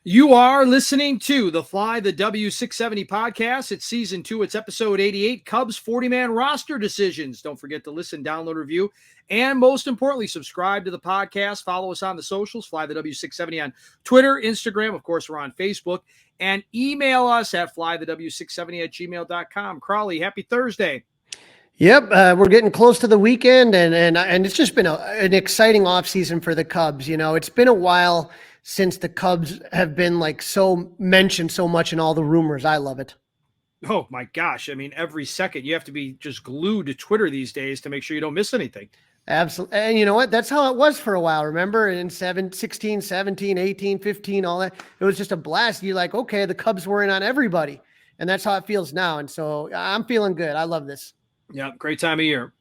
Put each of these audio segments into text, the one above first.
You are listening to the Fly the W670 podcast. It's season 2. It's episode 88, Cubs 40-man roster decisions. Don't forget to listen, download, review, and most importantly, subscribe to the podcast. Follow us on the socials, Fly the W670 on Twitter, Instagram. Of course, we're on Facebook. And email us at flythew670@gmail.com. Crawly, happy Thursday. Yep, we're getting close to the weekend, and it's just been an exciting offseason for the Cubs. You know, it's been a while since the Cubs have been so mentioned so much in all the rumors. I love it. Oh my gosh. I mean, every second you have to be just glued to Twitter these days to make sure you don't miss anything. Absolutely. And you know what? That's how it was for a while. Remember in 16, 17, 18, 15, all that. It was just a blast. You're like, okay, the Cubs were in on everybody. And that's how it feels now. And so I'm feeling good. I love this. Yeah, great time of year.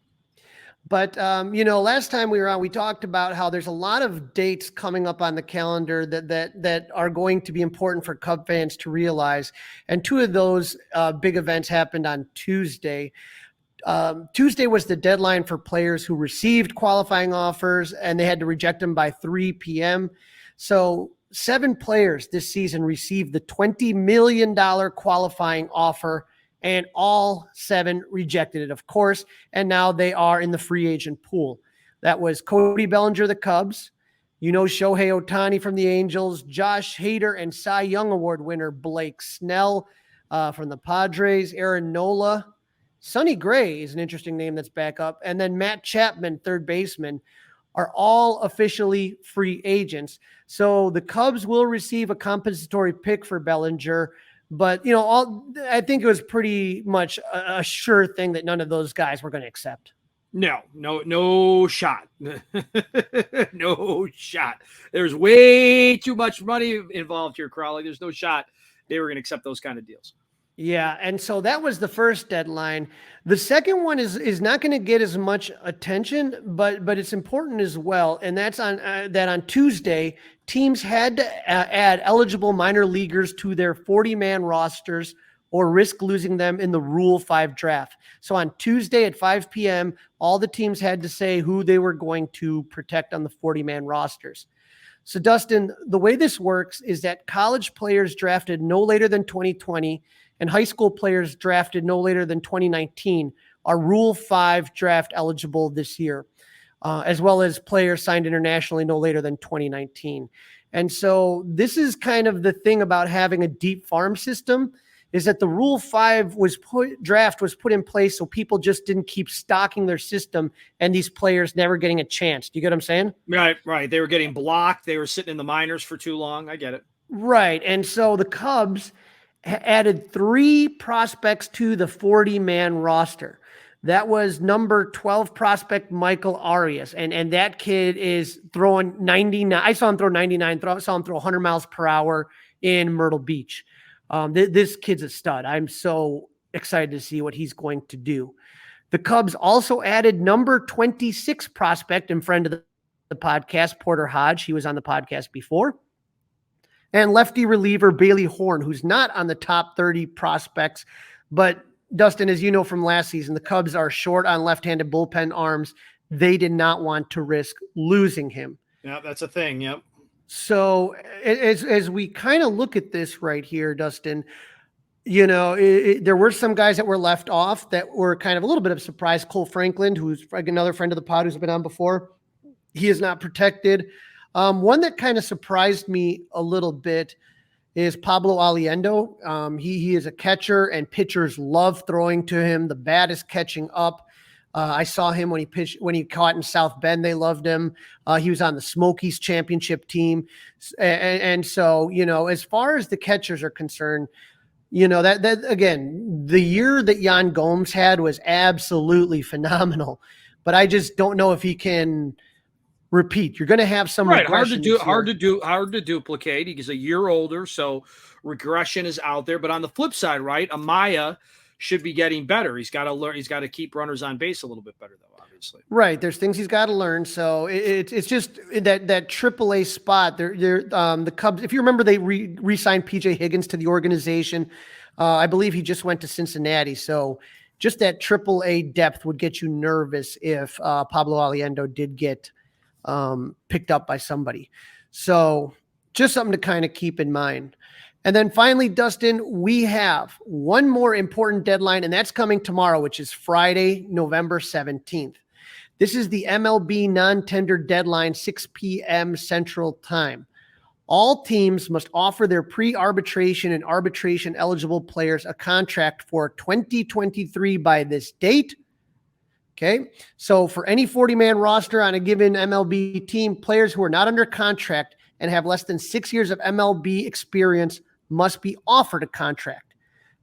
But, last time we were on, we talked about how there's a lot of dates coming up on the calendar that are going to be important for Cub fans to realize. And two of those big events happened on Tuesday. Tuesday was the deadline for players who received qualifying offers, and they had to reject them by 3 p.m. So 7 players this season received the $20 million qualifying offer, and all 7 rejected it, of course, and now they are in the free agent pool. That was Cody Bellinger, the Cubs, Shohei Ohtani from the Angels, Josh Hader and Cy Young Award winner Blake Snell from the Padres, Aaron Nola, Sonny Gray is an interesting name that's back up, and then Matt Chapman, third baseman, are all officially free agents. So the Cubs will receive a compensatory pick for Bellinger, but, I think it was pretty much a sure thing that none of those guys were going to accept. No shot. No shot. There's way too much money involved here, Crawly. There's no shot they were going to accept those kind of deals. Yeah, and so that was the first deadline. The second one is not going to get as much attention, but it's important as well. And that's on Tuesday, teams had to add eligible minor leaguers to their 40-man rosters or risk losing them in the Rule 5 draft. So on Tuesday at 5 p.m., all the teams had to say who they were going to protect on the 40-man rosters. So, Dustin, the way this works is that college players drafted no later than 2020 and high school players drafted no later than 2019 are Rule 5 draft eligible this year, as well as players signed internationally no later than 2019. And so this is kind of the thing about having a deep farm system, is that the Rule 5 draft was put in place so people just didn't keep stocking their system and these players never getting a chance. Do you get what I'm saying? Right. They were getting blocked. They were sitting in the minors for too long. I get it. Right. And so the Cubs added 3 prospects to the 40-man roster. That was number 12 prospect Michael Arias. And that kid is throwing 99. I saw him throw 99. Saw him throw 100 miles per hour in Myrtle Beach. This kid's a stud. I'm so excited to see what he's going to do. The Cubs also added number 26 prospect and friend of the podcast, Porter Hodge. He was on the podcast before. And lefty reliever Bailey Horn, who's not on the top 30 prospects. But, Dustin, as you know from last season, the Cubs are short on left-handed bullpen arms. They did not want to risk losing him. Yeah, that's a thing. Yep. So as we kind of look at this right here, Dustin, there were some guys that were left off that were kind of a little bit of a surprise. Cole Franklin, who's another friend of the pod who's been on before, he is not protected. One that kind of surprised me a little bit is Pablo Aliendo. He is a catcher, and pitchers love throwing to him. The bat is catching up. I saw him when he caught in South Bend. They loved him. He was on the Smokies championship team. And so, as far as the catchers are concerned, that again, the year that Yan Gomes had was absolutely phenomenal, but I just don't know if he can repeat. You're going to have some regression. Hard to duplicate. He's a year older, so regression is out there. But on the flip side, right, Amaya should be getting better. He's got to learn. He's got to keep runners on base a little bit better, though. Obviously, right. There's things he's got to learn. So it's just that AAA spot. The Cubs. If you remember, they re-signed PJ Higgins to the organization. I believe he just went to Cincinnati. So just that AAA depth would get you nervous if Pablo Aliendo did get picked up by somebody. So Just something to kind of keep in mind. And then finally, Dustin, we have one more important deadline, and that's coming tomorrow, which is Friday, November 17th. This is the MLB non-tender deadline, 6 p.m. Central Time. All teams must offer their pre-arbitration and arbitration-eligible players a contract for 2023 by this date. Okay, so for any 40-man roster on a given MLB team, players who are not under contract and have less than 6 years of MLB experience must be offered a contract.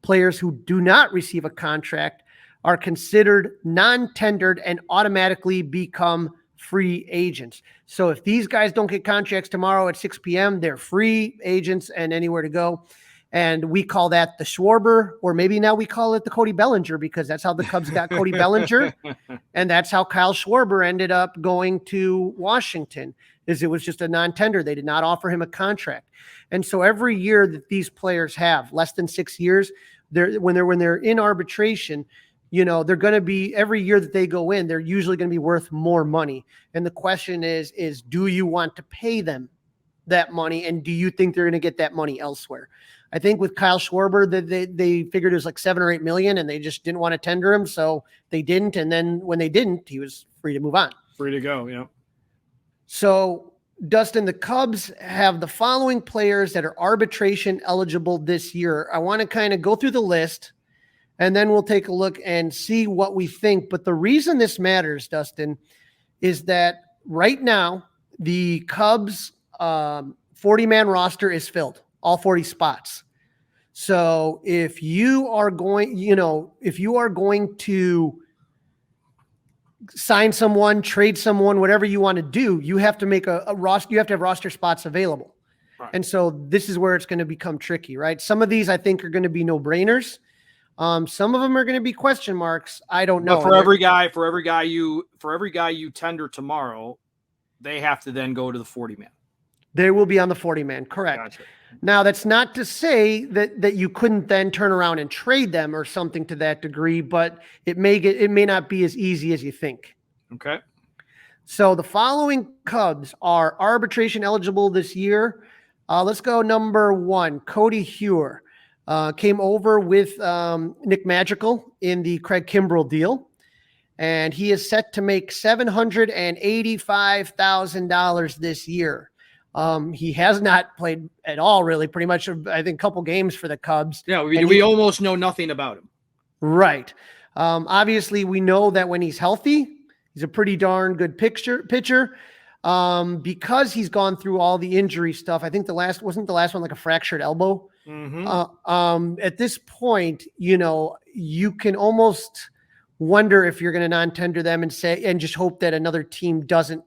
Players who do not receive a contract are considered non-tendered and automatically become free agents. So if these guys don't get contracts tomorrow at 6 p.m., they're free agents and anywhere to go. And we call that the Schwarber, or maybe now we call it the Cody Bellinger, because that's how the Cubs got Cody Bellinger. And that's how Kyle Schwarber ended up going to Washington, is it was just a non-tender. They did not offer him a contract. And so every year that these players have less than 6 years, when they're in arbitration, you know, they're going to be, every year that they go in, they're usually going to be worth more money. And the question is do you want to pay them that money? And do you think they're going to get that money elsewhere? I think with Kyle Schwarber, that they figured it was like 7 or 8 million, and they just didn't want to tender him. So they didn't. And then when they didn't, he was free to move on. Free to go. Yeah. So Dustin, the Cubs have the following players that are arbitration eligible this year. I want to kind of go through the list, and then we'll take a look and see what we think. But the reason this matters, Dustin, is that right now the Cubs 40-man roster is filled, all 40 spots. So if you are going to sign someone, trade someone, whatever you want to do, you have to make a roster. You have to have roster spots available. Right. And so this is where it's going to become tricky, right? Some of these I think are going to be no-brainers. Some of them are going to be question marks. I don't know. But for every guy you tender tomorrow, they have to then go to the 40-man. They will be on the 40-man, correct. Gotcha. Now, that's not to say that you couldn't then turn around and trade them or something to that degree, but it may not be as easy as you think. Okay. So the following Cubs are arbitration eligible this year. Let's go number 1, Cody Hewer. Came over with Nick Magical in the Craig Kimbrell deal, and he is set to make $785,000 this year. He has not played at all, really, pretty much, I think, a couple games for the Cubs. Yeah, we almost know nothing about him. Right. Obviously, we know that when he's healthy, he's a pretty darn good pitcher. Because he's gone through all the injury stuff. I think wasn't the last one like a fractured elbow. Mm-hmm. At this point, you can almost wonder if you're going to non-tender them and just hope that another team doesn't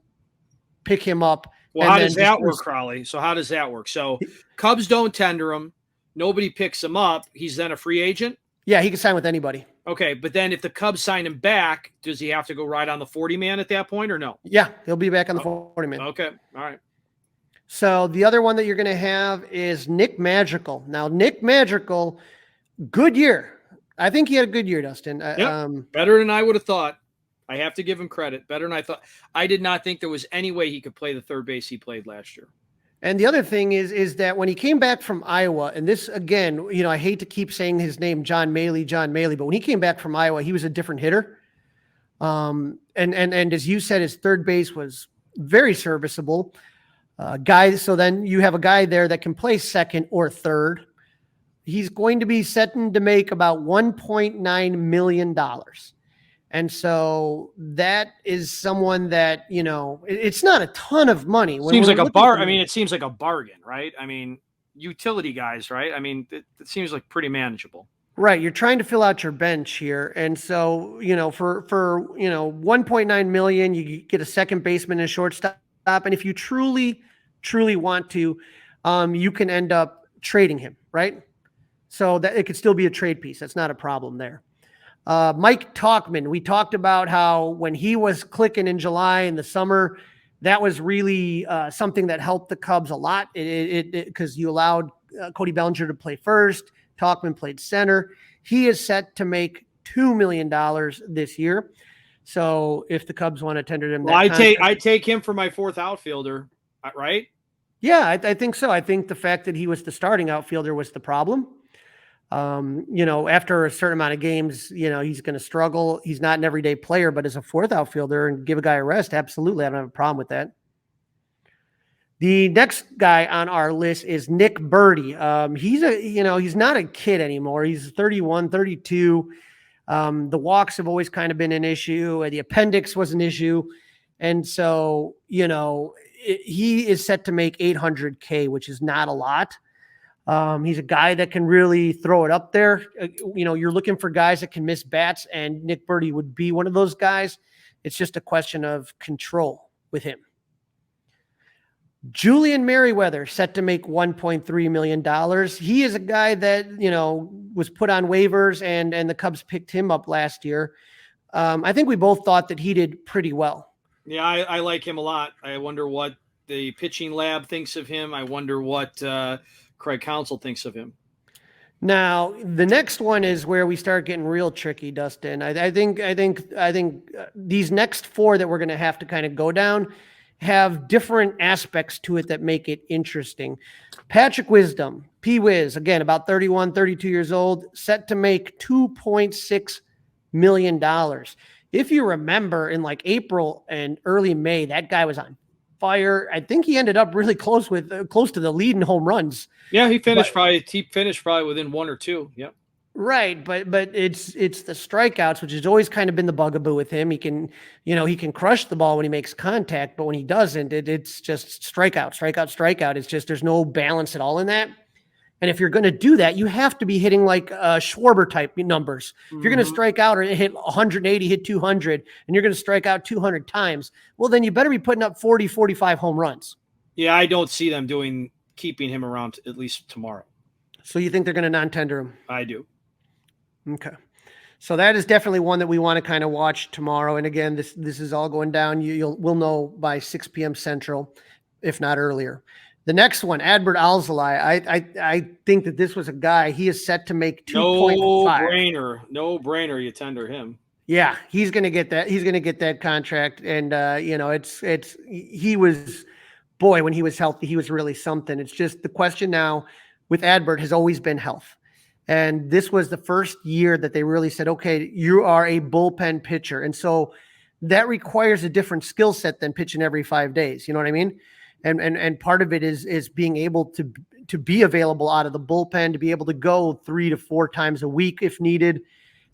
pick him up. Well, how does that work, Crawly? So how does that work? So Cubs don't tender him. Nobody picks him up. He's then a free agent? Yeah, he can sign with anybody. Okay, but then if the Cubs sign him back, does he have to go right on the 40-man at that point or no? Yeah, he'll be back on the 40-man. Okay, all right. So the other one that you're going to have is Nick Magical. Now, Nick Magical, good year. I think he had a good year, Dustin. Better than I would have thought. I have to give him credit. Better than I thought. I did not think there was any way he could play the third base he played last year. And the other thing is that when he came back from Iowa, and this, again, I hate to keep saying his name, John Maley, but when he came back from Iowa, he was a different hitter. And as you said, his third base was very serviceable. So then you have a guy there that can play second or third. He's going to be set to make about $1.9 million. And so that is someone that, it's not a ton of money. It seems like a bargain, right? I mean, utility guys, right? I mean, it seems like pretty manageable. Right. You're trying to fill out your bench here. And so, for $1.9 million, you get a second baseman and a shortstop. And if you truly, truly want to, you can end up trading him, right? So that it could still be a trade piece. That's not a problem there. Mike Tauchman, we talked about how when he was clicking in July in the summer, that was really something that helped the Cubs a lot. Because you allowed Cody Bellinger to play first. Tauchman played center. He is set to make $2 million this year. So if the Cubs want to tender him, I take him for my fourth outfielder, right? Yeah, I think so. I think the fact that he was the starting outfielder was the problem. After a certain amount of games, he's going to struggle. He's not an everyday player, but as a fourth outfielder and give a guy a rest, absolutely. I don't have a problem with that. The next guy on our list is Nick Birdie. He's not a kid anymore. He's 31, 32. The walks have always kind of been an issue. The appendix was an issue. And so, he is set to make $800K, which is not a lot. He's a guy that can really throw it up there. You're looking for guys that can miss bats, and Nick Birdie would be one of those guys. It's just a question of control with him. Julian Merriweather set to make $1.3 million. He is a guy that, was put on waivers and the Cubs picked him up last year. I think we both thought that he did pretty well. Yeah, I like him a lot. I wonder what the pitching lab thinks of him. I wonder what Craig Counsell thinks of him. Now, the next one is where we start getting real tricky, Dustin. I think these next four that we're going to have to kind of go down have different aspects to it that make it interesting. Patrick Wisdom, P-Wiz, again, about 31, 32 years old, set to make $2.6 million. If you remember, in like April and early May, that guy was on fire. I think he ended up really close to the lead in home runs. Yeah, he finished probably within one or two. Yep. Right, but it's the strikeouts, which has always kind of been the bugaboo with him. He can crush the ball when he makes contact, but when he doesn't, it's just strikeout. It's just there's no balance at all in that. And if you're going to do that, you have to be hitting like Schwarber type numbers. If you're going to strike out or hit 180, hit 200, and you're going to strike out 200 times, well, then you better be putting up 40, 45 home runs. Yeah, I don't see them keeping him around at least tomorrow. So you think they're going to non-tender him? I do. Okay. So that is definitely one that we want to kind of watch tomorrow. And again, this is all going down. We'll know by 6 p.m. Central, if not earlier. The next one, Adbert Alzolay. I think that this was a guy. He is set to make 2.5. No brainer. You tender him. Yeah, he's going to get that. He's going to get that contract. And he was, boy, when he was healthy, he was really something. It's just the question now with Adbert has always been health. And this was the first year that they really said, okay, you are a bullpen pitcher. And so that requires a different skill set than pitching every 5 days. You know what I mean? And part of it is being able to be available out of the bullpen, to be able to go 3 to 4 times a week if needed.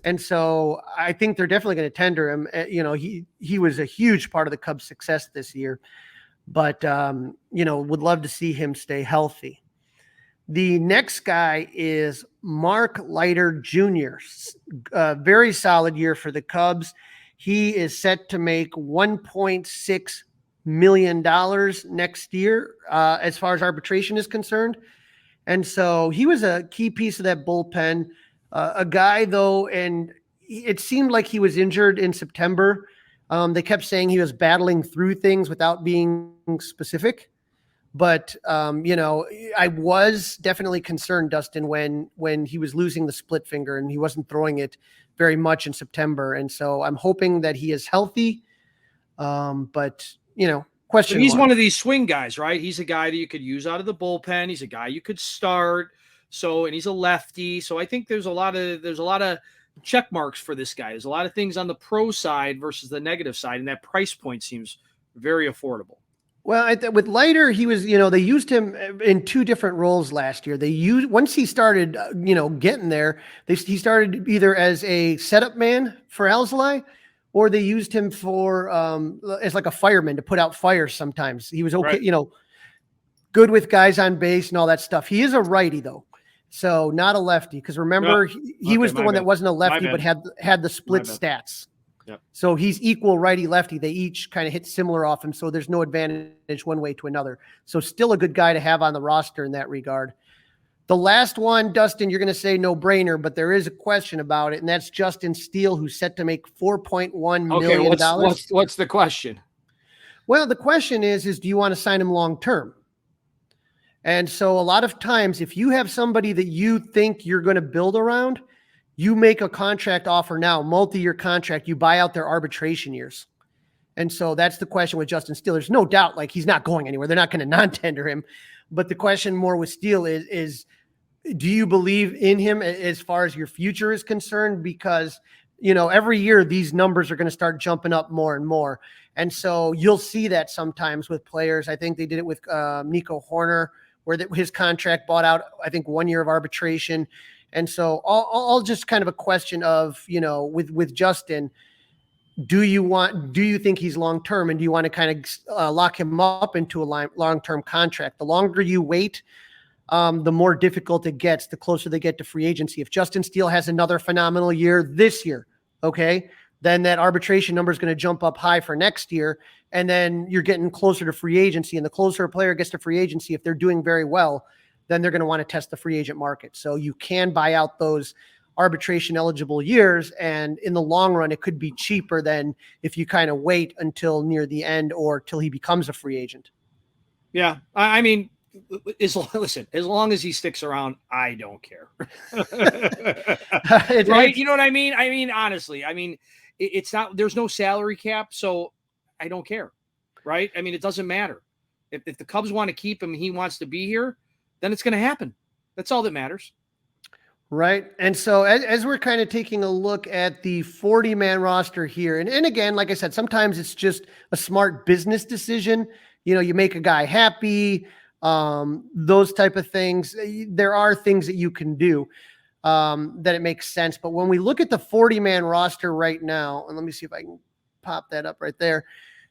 And so I think they're definitely going to tender him. He was a huge part of the Cubs' success this year, but would love to see him stay healthy. The next guy is Mark Leiter Jr. Very solid year for the Cubs. He is set to make $1.6 million next year as far as arbitration is concerned. And so he was a key piece of that bullpen. A guy, though, and it seemed like he was injured in September. They kept saying he was battling through things without being specific. But, I was definitely concerned, Dustin, when he was losing the split finger and he wasn't throwing it very much in September. And so I'm hoping that he is healthy. But question. He's one of these swing guys, right? He's a guy that you could use out of the bullpen. He's a guy you could start. And he's a lefty. So I think there's a lot of check marks for this guy. There's a lot of things on the pro side versus the negative side. And that price point seems very affordable. Well, with Leiter, he was, they used him in 2 different roles last year. Once he started, getting there, he started either as a setup man for Alzolay, or they used him for as like a fireman to put out fires sometimes. He was okay, right. Good with guys on base and all that stuff. He is a righty though, so not a lefty. Because remember, he was the one that wasn't a lefty but had the split stats. Yep. So he's equal righty-lefty. They each kind of hit similar off him, so there's no advantage one way to another. So still a good guy to have on the roster in that regard. The last one, Dustin, you're going to say no-brainer, but there is a question about it, and that's Justin Steele, who's set to make $4.1 million. What's the question? Well, the question is do you want to sign him long-term? And so a lot of times, if you have somebody that you think you're going to build around, you make a contract offer now, multi-year contract, you buy out their arbitration years. And so that's the question with Justin Steele. There's no doubt, like, he's not going anywhere. They're not going to non-tender him. But the question more with Steele is do you believe in him as far as your future is concerned? Because, every year these numbers are going to start jumping up more and more. And so you'll see that sometimes with players. I think they did it with Nico Horner, where his contract bought out, I think, 1 year of arbitration. And so all just kind of a question of, with Justin, do you think he's long-term, and do you want to kind of lock him up into a long-term contract? The longer you wait, the more difficult it gets, the closer they get to free agency. If Justin Steele has another phenomenal year this year, okay, then that arbitration number is going to jump up high for next year. And then you're getting closer to free agency, and the closer a player gets to free agency, if they're doing very well, then they're going to want to test the free agent market. So you can buy out those arbitration eligible years. And in the long run, it could be cheaper than if you kind of wait until near the end or till he becomes a free agent. Yeah. I mean, listen, as long as he sticks around, I don't care. Right? You know what I mean? I mean, honestly, it's not, there's no salary cap, so I don't care. Right? I mean, it doesn't matter. If the Cubs want to keep him, he wants to be here, then it's going to happen. That's all that matters. Right. And so as we're kind of taking a look at the 40-man roster here, and again, like I said, sometimes it's just a smart business decision. You make a guy happy, those type of things. There are things that you can do that it makes sense. But when we look at the 40-man roster right now, and let me see if I can pop that up right there.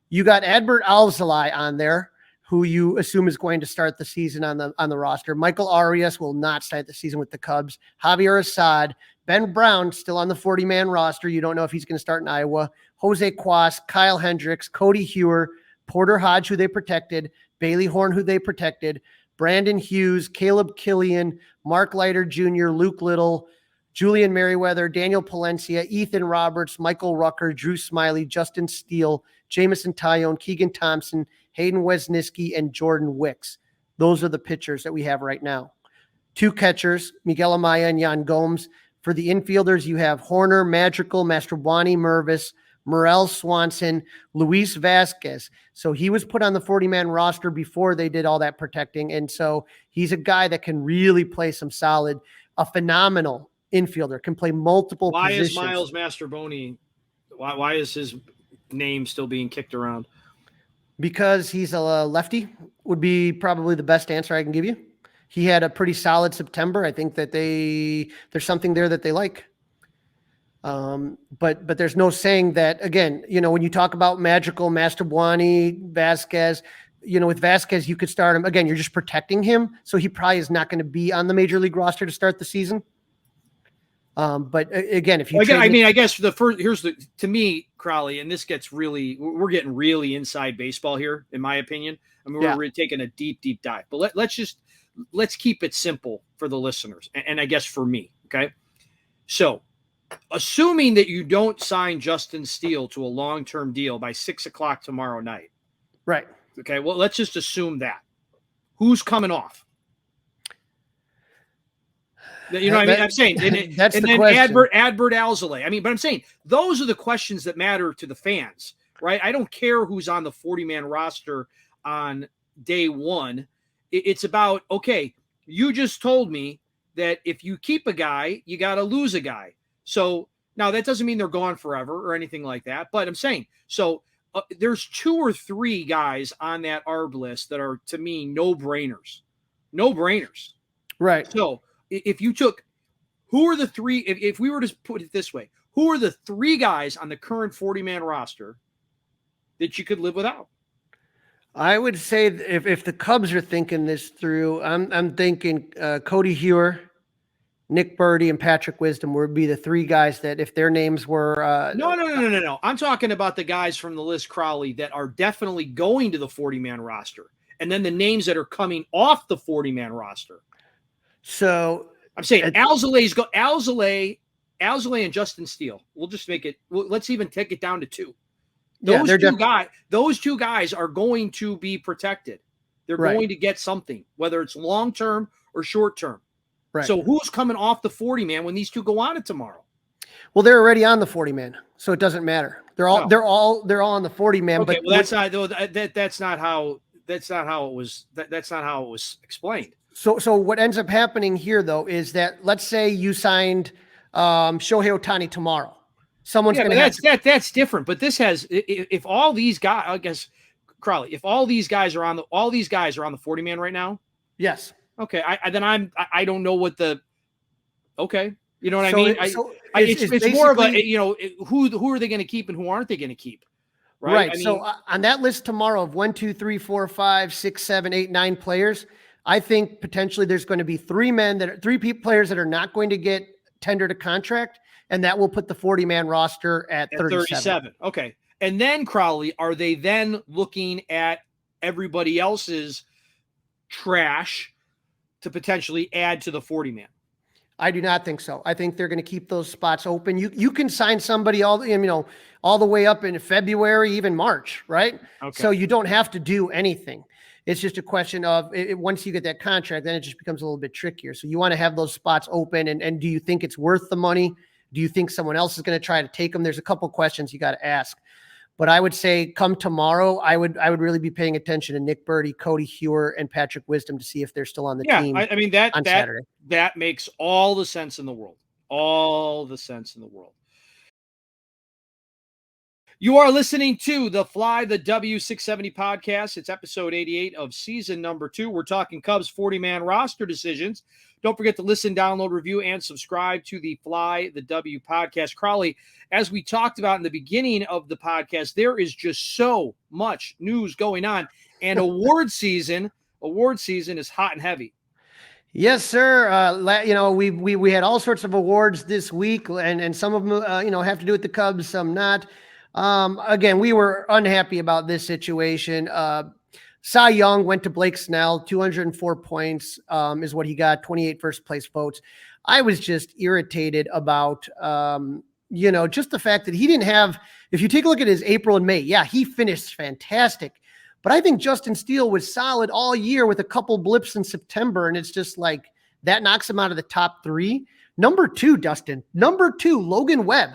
You got Adbert Alzolay on there, who you assume is going to start the season on the roster. Michael Arias will not start the season with the Cubs. Javier Assad, Ben Brown still on the 40-man roster. You don't know if he's going to start in Iowa. Jose Cuas, Kyle Hendricks, Cody Hewer, Porter Hodge, who they protected, Bailey Horn, who they protected, Brandon Hughes, Caleb Killian, Mark Leiter Jr., Luke Little, Julian Merriweather, Daniel Palencia, Ethan Roberts, Michael Rucker, Drew Smiley, Justin Steele, Jamison Tyone, Keegan Thompson, Hayden Wesniewski, and Jordan Wicks. Those are the pitchers that we have right now. 2 catchers, Miguel Amaya and Yan Gomes. For the infielders, you have Horner, Madrigal, Mastrobuoni, Mervis, Morel Swanson, Luis Vasquez. So he was put on the 40-man roster before they did all that protecting. And so he's a guy that can really play some solid, a phenomenal infielder, can play multiple positions. Why is Miles Mastrobuoni, why is his name still being kicked around? Because he's a lefty would be probably the best answer I can give you. He had a pretty solid September. I think that there's something there that they like. But there's no saying that, again, when you talk about Madrigal, Mastrobuoni, Vasquez, with Vasquez, you could start him. Again, you're just protecting him. So he probably is not going to be on the major league roster to start the season. But again, if you, I guess to me, Crawly, and this gets we're getting really inside baseball here, in my opinion. We're taking a deep dive, but let's keep it simple for the listeners. And I guess for me. Okay. So assuming that you don't sign Justin Steele to a long-term deal by 6:00 tomorrow night. Right. Okay. Well, let's just assume that. Who's coming off? You know what I mean? I'm saying, that's and the then question. Adbert Alzolay. But I'm saying those are the questions that matter to the fans, right? I don't care who's on the 40-man roster on day one. It's about, okay, you just told me that if you keep a guy, you got to lose a guy. So now that doesn't mean they're gone forever or anything like that. But I'm saying, so there's 2 or 3 guys on that ARB list that are, to me, no-brainers. Right. So if you took, who are the 3, if we were to put it this way, who are the 3 guys on the current 40-man roster that you could live without? I would say if the Cubs are thinking this through, I'm thinking Cody Hewer, Nick Birdie, and Patrick Wisdom would be the 3 guys that if their names were No. I'm talking about the guys from the list, Crawly, that are definitely going to the 40-man roster, and then the names that are coming off the 40-man roster. So I'm saying Alzolay and Justin Steele. We'll just make it. Let's even take it down to 2. Those two guys are going to be protected. They're going to get something, whether it's long-term or short-term. Right. So who's coming off the 40-man when these 2 go on it tomorrow? Well, they're already on the 40 man, so it doesn't matter. They're all on the 40 man. Okay, but well, that's not how it was explained. So what ends up happening here, though, is that let's say you signed Shohei Ohtani tomorrow. Someone's going to have that's different. But this has if all these guys, I guess, Crawly, if all these guys are on the 40 man right now. Yes. Okay. I don't know what the. Okay. You know what I mean? It's more of a, who are they going to keep and who aren't they going to keep? Right. I mean, so on that list tomorrow of 1, 2, 3, 4, 5, 6, 7, 8, 9 players, I think potentially there's going to be three players that are not going to get tendered a contract, and that will put the 40-man roster at 37. Okay. And then, Crawly, are they then looking at everybody else's trash to potentially add to the 40-man? I do not think so. I think they're going to keep those spots open. You can sign somebody all the way up in February, even March, right? Okay. So you don't have to do anything. It's just a question of once you get that contract, then it just becomes a little bit trickier. So you want to have those spots open. And do you think it's worth the money? Do you think someone else is going to try to take them? There's a couple questions you got to ask. But I would say come tomorrow, I would really be paying attention to Nick Birdie, Cody Hewer, and Patrick Wisdom to see if they're still on the team. I mean, on Saturday. That makes all the sense in the world. All the sense in the world. You are listening to the Fly the W670 podcast. It's episode 88 of season number 2. We're talking Cubs 40-man roster decisions. Don't forget to listen, download, review, and subscribe to the Fly the W podcast. Crawly, as we talked about in the beginning of the podcast, there is just so much news going on, and award season is hot and heavy. Yes, sir. We had all sorts of awards this week, and some of them have to do with the Cubs, some not. Again, we were unhappy about this situation. Cy Young went to Blake Snell, 204 points is what he got, 28 first place votes. I was just irritated about, just the fact that he didn't have, if you take a look at his April and May, he finished fantastic. But I think Justin Steele was solid all year with a couple blips in September. And it's just like that knocks him out of the top 3. Number 2, Dustin. Number 2, Logan Webb.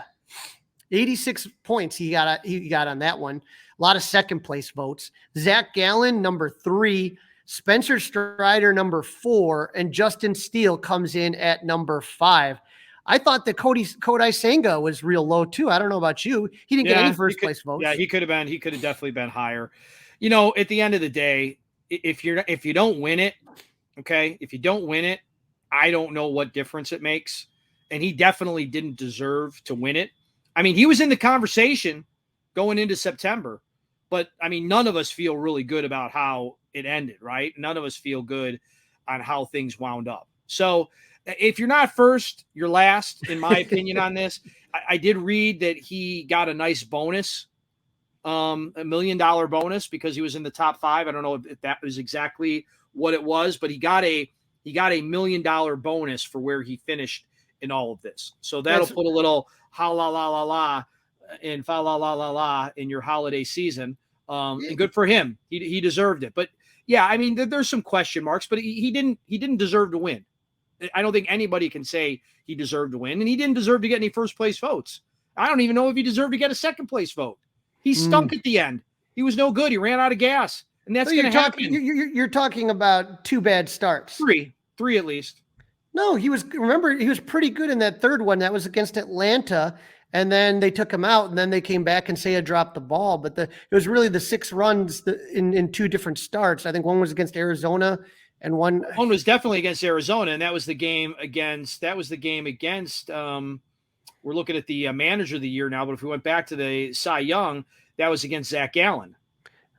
86 points he got on that one. A lot of second place votes. Zach Gallen, number 3. Spencer Strider, number 4. And Justin Steele comes in at number 5. I thought that Kodai Senga was real low too. I don't know about you. He didn't get any first place votes. Yeah, he could have definitely been higher. At the end of the day, if you don't win it, okay, I don't know what difference it makes. And he definitely didn't deserve to win it. I mean, he was in the conversation going into September, but I mean, none of us feel really good about how it ended, right? None of us feel good on how things wound up. So if you're not first, you're last, in my opinion on this. I did read that he got a nice bonus, $1 million bonus because he was in the top 5. I don't know if that was exactly what it was, but he got a $1 million bonus for where he finished in all of this. So that'll put a little ha la la la la and fa la la la la in your holiday season. And good for him. He deserved it. But yeah, I mean, there's some question marks, but he didn't deserve to win. I don't think anybody can say he deserved to win, and he didn't deserve to get any first place votes. I don't even know if he deserved to get a second place vote. He stunk at the end. He was no good. He ran out of gas, and that's going to happen. You're talking about 2 bad starts. Three at least. No, he was pretty good in that third one. That was against Atlanta. And then they took him out, and then they came back and Seiya dropped the ball. But it was really the 6 runs in 2 different starts. I think one was against Arizona, and one was definitely against Arizona, and that was the game against. We're looking at the manager of the year now, but if we went back to the Cy Young, that was against Zach Gallen.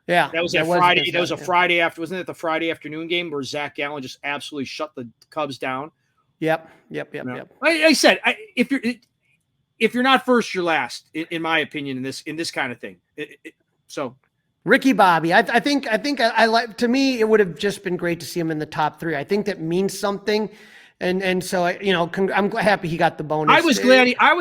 Yeah, that was Friday. That was a Friday after, wasn't it? The Friday afternoon game where Zach Gallen just absolutely shut the Cubs down. Yep. I said, if you're not first, you're last, in my opinion, in this kind of thing. So Ricky Bobby, I think I like, to me, it would have just been great to see him in the top 3. I think that means something. And so, I'm happy he got the bonus. I was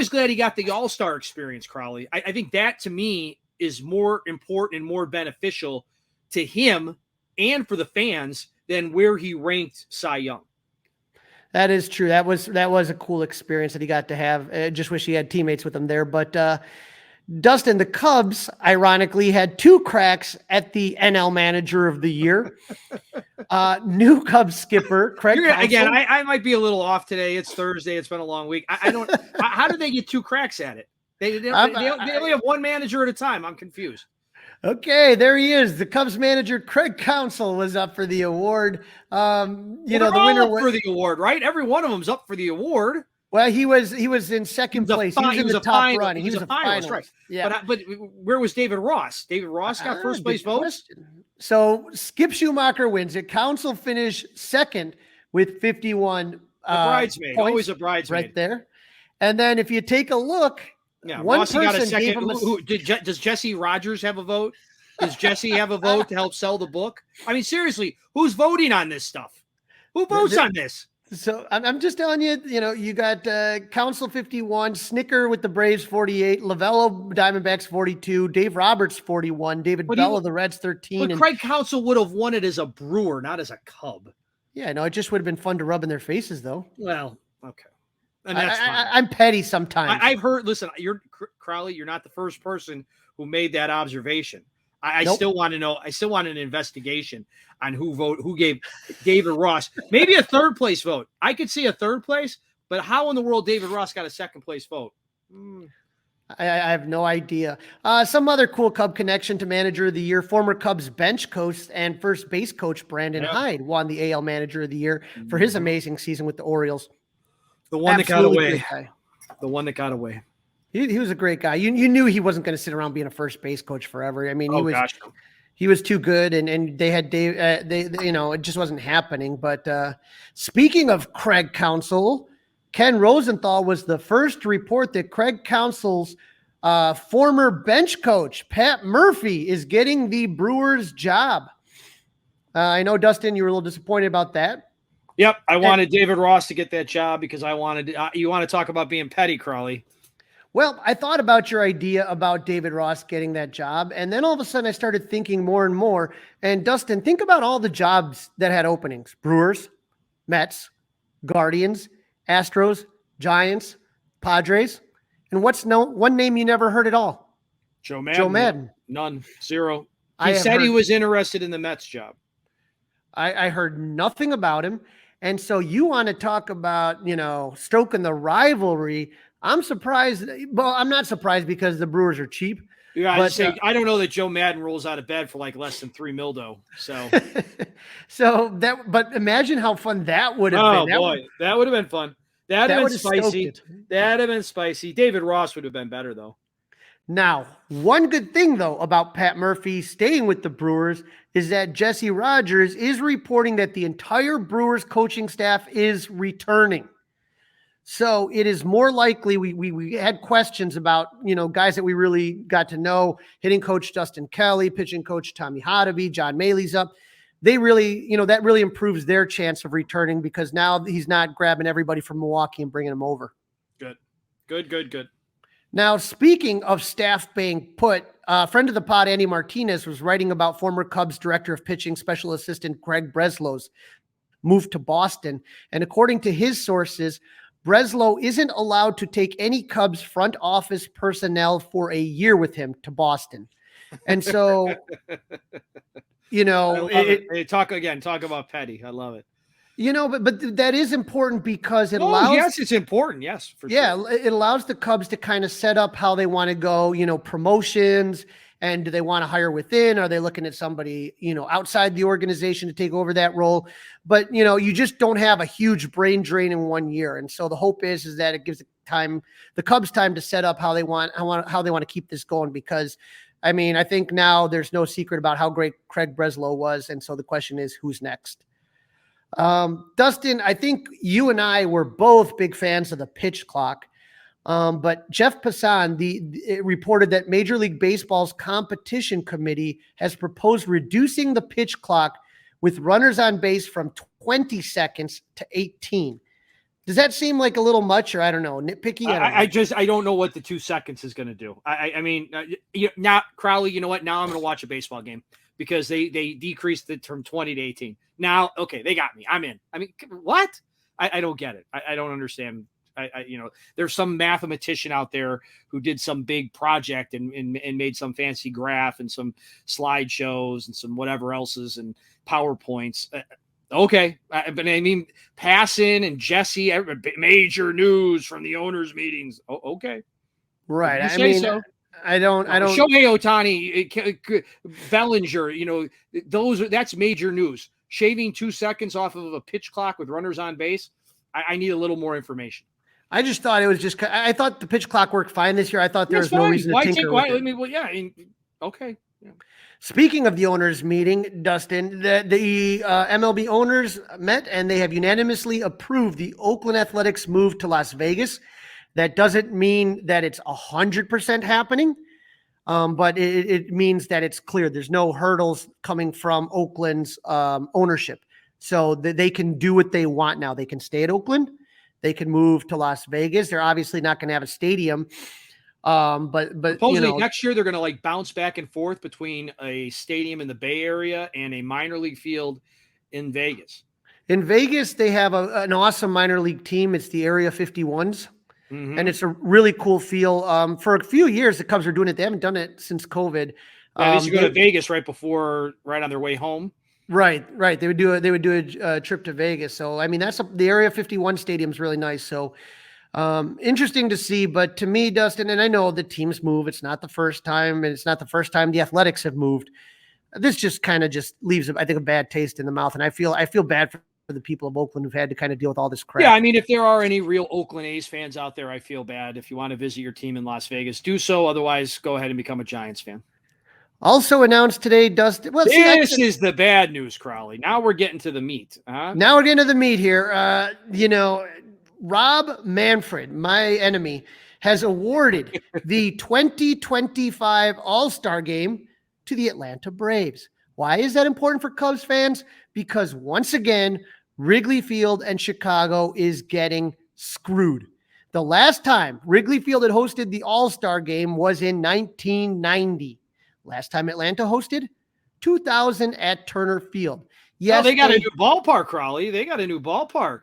glad he got the All-Star experience, Crawly. I think that to me is more important and more beneficial to him and for the fans than where he ranked Cy Young. That is true. That was a cool experience that he got to have. I just wish he had teammates with him there. But Dustin, the Cubs, ironically, had 2 cracks at the NL Manager of the Year. New Cubs skipper Craig Counsell. Again, I might be a little off today. It's Thursday. It's been a long week. I don't. How did they get 2 cracks at it? They only have one manager at a time. I'm confused. Okay, there he is. The Cubs manager Craig Counsell was up for the award. The winner for the award, right? Every one of them's up for the award. Well, he was in second place. He was in the top run. He was a finalist, right? Yeah. But where was David Ross? David Ross got first place votes. So Skip Schumacher wins it. Counsell finished second with 51 bridesmaid, points, always a bridesmaid, right there. And then if you take a look, one Rossi person got a second. gave him Does Jesse Rogers have a vote? Does Jesse have a vote to help sell the book? I mean, seriously, who's voting on this stuff? Who votes on this? So I'm just telling you, you got Counsell 51, Snicker with the Braves 48, Lavello Diamondbacks 42, Dave Roberts 41, David Bell of the Reds 13. But Craig Counsell would have won it as a Brewer, not as a Cub. Yeah, no, it just would have been fun to rub in their faces, though. Well, okay. And that's fine. I'm petty sometimes. I've heard. Listen, Crawly. You're not the first person who made that observation. I Nope. still want to know. I still want an investigation on who gave David Ross maybe a third place vote. I could see a third place, but how in the world David Ross got a second place vote? I have no idea. Some other cool Cub connection to Manager of the Year. Former Cubs bench coach and first base coach Brandon Hyde won the AL Manager of the Year for his amazing season with the Orioles. The one that got away. The one that got away. He was a great guy. You knew he wasn't going to sit around being a first base coach forever. I mean, he was too good, and they had Dave. It just wasn't happening. But speaking of Craig Counsell, Ken Rosenthal was the first to report that Craig Counsell's former bench coach Pat Murphy is getting the Brewers job. I know, Dustin, you were a little disappointed about that. Yep, I wanted David Ross to get that job because I wanted. You want to talk about being petty, Crawly? Well, I thought about your idea about David Ross getting that job, and then all of a sudden I started thinking more and more. And Dustin, think about all the jobs that had openings: Brewers, Mets, Guardians, Astros, Giants, Padres, and what's one name you never heard at all? Joe Madden. None. Zero. He said he was interested in the Mets job. I heard nothing about him. And so you want to talk about, stoking the rivalry. I'm surprised. Well, I'm not surprised because the Brewers are cheap. Yeah, I don't know that Joe Madden rolls out of bed for like less than $3 million though. So, but imagine how fun that would have been. Oh boy, that would have been fun. That'd have been spicy. That'd have been spicy. David Ross would have been better though. Now, one good thing though about Pat Murphy staying with the Brewers is that Jesse Rogers is reporting that the entire Brewers coaching staff is returning. So it is more likely we had questions about, guys that we really got to know: hitting coach Dustin Kelly, pitching coach Tommy Hotovy, John Maley's up. They really, that really improves their chance of returning because now he's not grabbing everybody from Milwaukee and bringing them over. Good. Now, speaking of staff being put, a friend of the pod, Andy Martinez, was writing about former Cubs director of pitching special assistant Greg Breslow's move to Boston. And according to his sources, Breslow isn't allowed to take any Cubs front office personnel for a year with him to Boston. And so, talk about petty. I love it. But that is important because it allows. Yes, it's important. Yes, for sure. It allows the Cubs to kind of set up how they want to go. Promotions, and do they want to hire within? Are they looking at somebody outside the organization to take over that role? But you just don't have a huge brain drain in 1 year, and so the hope is that it gives the Cubs time to set up how they want to keep this going. Because I think now there's no secret about how great Craig Breslow was, and so the question is, who's next? Dustin, I think you and I were both big fans of the pitch clock. But Jeff Passan reported that Major League Baseball's competition committee has proposed reducing the pitch clock with runners on base from 20 seconds to 18. Does that seem like a little much, or I don't know, nitpicky? I don't know what the 2 seconds is going to do. Now, Crawly, you know what? Now I'm going to watch a baseball game because they decreased it from 20 to 18. Now, okay, they got me. I'm in. What? I don't get it. I don't understand. There's some mathematician out there who did some big project and made some fancy graph and some slideshows and some whatever else's and PowerPoints. Okay. But I mean, Passan and Jesse, major news from the owners' meetings. Oh, okay. Right. I mean, so. I don't. Shohei Ohtani, Bellinger, that's major news. Shaving 2 seconds off of a pitch clock with runners on base. I need a little more information. I just thought it was just, I thought the pitch clock worked fine this year. I thought there was no reason to tinker with it. Okay. Yeah. Speaking of the owners meeting, Dustin, the MLB owners met and they have unanimously approved the Oakland Athletics move to Las Vegas. That doesn't mean that it's 100% happening, but it means that it's clear. There's no hurdles coming from Oakland's ownership. So they can do what they want now. They can stay at Oakland. They can move to Las Vegas. They're obviously not going to have a stadium. But supposedly next year they're going to like bounce back and forth between a stadium in the Bay Area and a minor league field in Vegas. In Vegas, they have an awesome minor league team. It's the Area 51s. Mm-hmm. And it's a really cool feel. For a few years, the Cubs are doing it. They haven't done it since COVID. Yeah, they used to go to Vegas right on their way home. Right. They would do a trip to Vegas. So, I mean, the Area 51 stadium is really nice. So, interesting to see. But to me, Dustin, and I know the teams move. It's not the first time, and it's not the first time the Athletics have moved. This just kind of just leaves, I think, a bad taste in the mouth. And I feel bad for the people of Oakland who've had to kind of deal with all this crap. Yeah, I mean, if there are any real Oakland A's fans out there, I feel bad. If you want to visit your team in Las Vegas, do so. Otherwise, go ahead and become a Giants fan. Also announced today, Dustin. Well, this is the bad news, Crawly. Now we're getting to the meat. Now we're getting to the meat here. Rob Manfred, my enemy, has awarded the 2025 All-Star Game to the Atlanta Braves. Why is that important for Cubs fans? Because once again, Wrigley Field and Chicago is getting screwed. The last time Wrigley Field had hosted the All-Star Game was in 1990. Last time Atlanta hosted, 2000 at Turner Field. Yes, they got a new ballpark, Crawly. They got a new ballpark.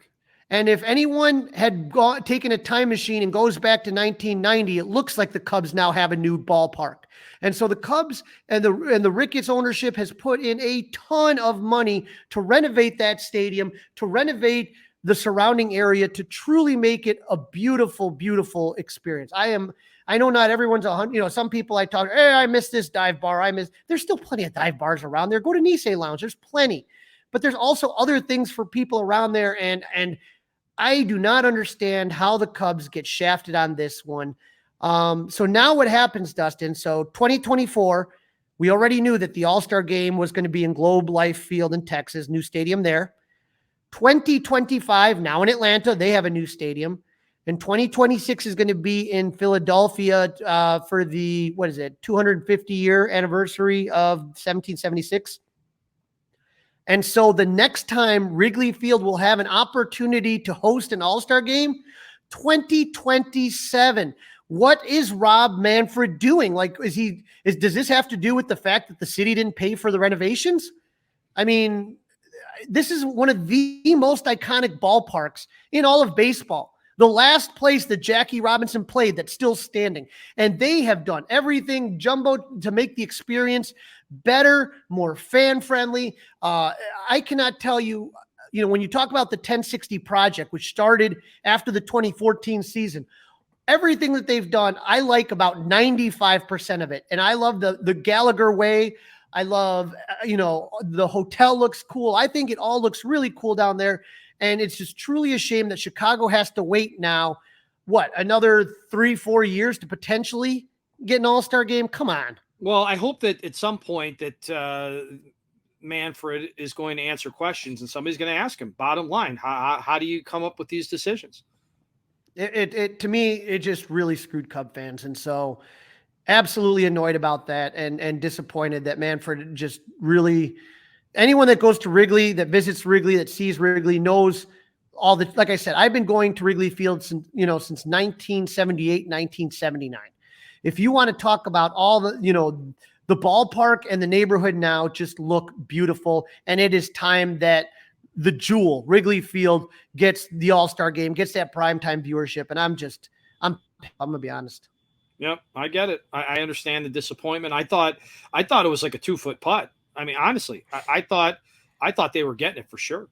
And if anyone had taken a time machine and goes back to 1990, it looks like the Cubs now have a new ballpark. And so the Cubs and the Ricketts ownership has put in a ton of money to renovate that stadium, to renovate the surrounding area, to truly make it a beautiful, beautiful experience. I know not everyone's some people I talk, hey, I miss this dive bar. There's still plenty of dive bars around there. Go to Nisei Lounge. There's plenty, but there's also other things for people around there. And I do not understand how the Cubs get shafted on this one. So now what happens, Dustin? So 2024, we already knew that the All-Star Game was going to be in Globe Life Field in Texas, new stadium there. 2025, now in Atlanta, they have a new stadium. And 2026 is going to be in Philadelphia for the, 250-year anniversary of 1776. And so the next time Wrigley Field will have an opportunity to host an All-Star Game, 2027. What is Rob Manfred doing? Does this have to do with the fact that the city didn't pay for the renovations? I mean, this is one of the most iconic ballparks in all of baseball. The last place that Jackie Robinson played that's still standing. And they have done everything jumbo to make the experience better, more fan-friendly. I cannot tell you, when you talk about the 1060 project, which started after the 2014 season, everything that they've done, I like about 95% of it. And I love the Gallagher way. I love, the hotel looks cool. I think it all looks really cool down there. And it's just truly a shame that Chicago has to wait now, another 3-4 years to potentially get an All-Star Game? Come on. Well, I hope that at some point that Manfred is going to answer questions and somebody's going to ask him, bottom line, how do you come up with these decisions? It to me, it just really screwed Cub fans. And so absolutely annoyed about that and disappointed that Manfred just really – anyone that goes to Wrigley, that visits Wrigley, that sees Wrigley knows all the, like I said, I've been going to Wrigley Field since 1978, 1979. If you want to talk about all the ballpark and the neighborhood now just look beautiful. And it is time that the jewel. Wrigley Field gets the All-Star game, gets that primetime viewership. And I'm going to be honest. Yep, I get it. I understand the disappointment. I thought it was like a 2-foot putt. I mean, honestly, I thought they were getting it for sure.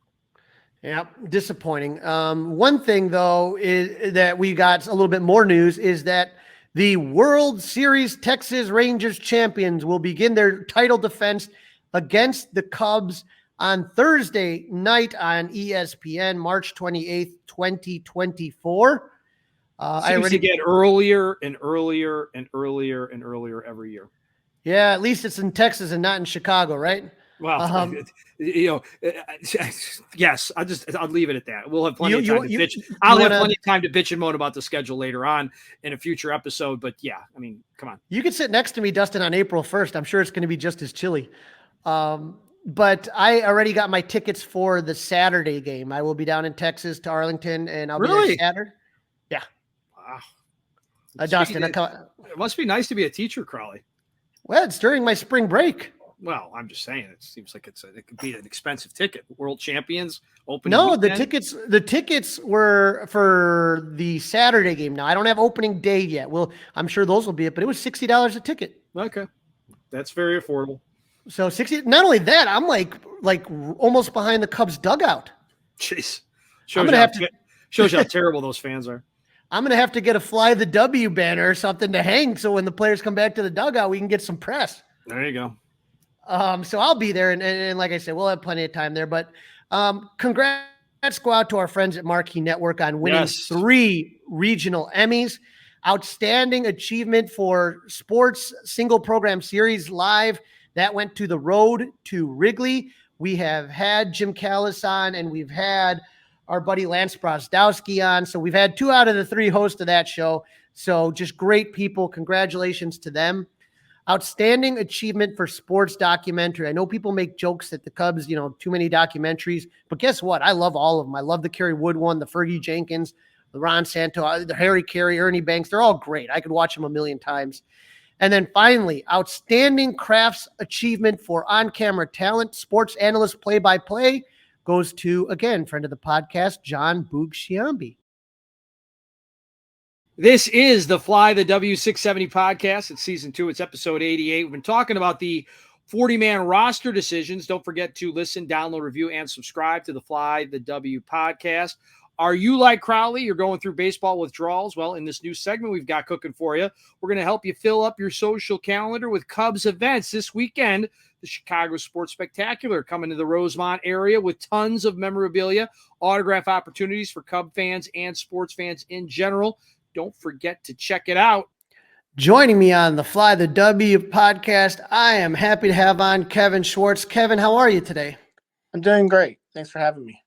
Yeah, disappointing. One thing though is that we got a little bit more news is that the World Series Texas Rangers champions will begin their title defense against the Cubs on Thursday night on ESPN, March 28th, 2024. Seems to get earlier and earlier and earlier and earlier every year. Yeah, at least it's in Texas and not in Chicago, right? Well, yes, I'll leave it at that. We'll have plenty of time to bitch. I'll have plenty of time to bitch and moan about the schedule later on in a future episode. But yeah, I mean, come on. You can sit next to me, Dustin, on April 1st. I'm sure it's going to be just as chilly. But I already got my tickets for the Saturday game. I will be down in Texas to Arlington, and I'll be there Saturday. Yeah. Wow. Dustin, it must be nice to be a teacher, Crawly. Well, it's during my spring break. Well, I'm just saying, it seems like it could be an expensive ticket. World champions opening. No, weekend. the tickets were for the Saturday game. Now I don't have opening day yet. Well, I'm sure those will be it, but it was $60 a ticket. Okay, that's very affordable. So 60. Not only that, I'm like almost behind the Cubs dugout. Jeez, shows you how terrible those fans are. I'm gonna have to get a Fly the W banner or something to hang, so when the players come back to the dugout, we can get some press. There you go. So I'll be there, and like I said, we'll have plenty of time there. But congrats go out to our friends at Marquee Network on winning 3 regional Emmys. Outstanding achievement for sports single program series live. That went to the road to Wrigley. We have had Jim Callis on, and we've had our buddy Lance Brosdowski on. So we've had 2 out of the 3 hosts of that show. So just great people. Congratulations to them. Outstanding achievement for sports documentary. I know people make jokes that the Cubs, too many documentaries, but guess what? I love all of them. I love the Kerry Wood one, the Fergie Jenkins, the Ron Santo, the Harry Carey, Ernie Banks. They're all great. I could watch them a million times. And then finally, outstanding crafts achievement for on-camera talent, sports analyst play-by-play goes to, again, friend of the podcast, John Boog Shiambi. This is the Fly the W670 podcast. It's season 2. It's episode 88. We've been talking about the 40-man roster decisions. Don't forget to listen, download, review, and subscribe to the Fly the W podcast. Are you like Crawly? You're going through baseball withdrawals? Well, in this new segment we've got cooking for you, we're going to help you fill up your social calendar with Cubs events this weekend. The Chicago Sports Spectacular coming to the Rosemont area with tons of memorabilia, autograph opportunities for Cub fans and sports fans in general. Don't forget to check it out. Joining me on the Fly the W podcast, I am happy to have on Kevin Schwartz. Kevin, how are you today? I'm doing great. Thanks for having me.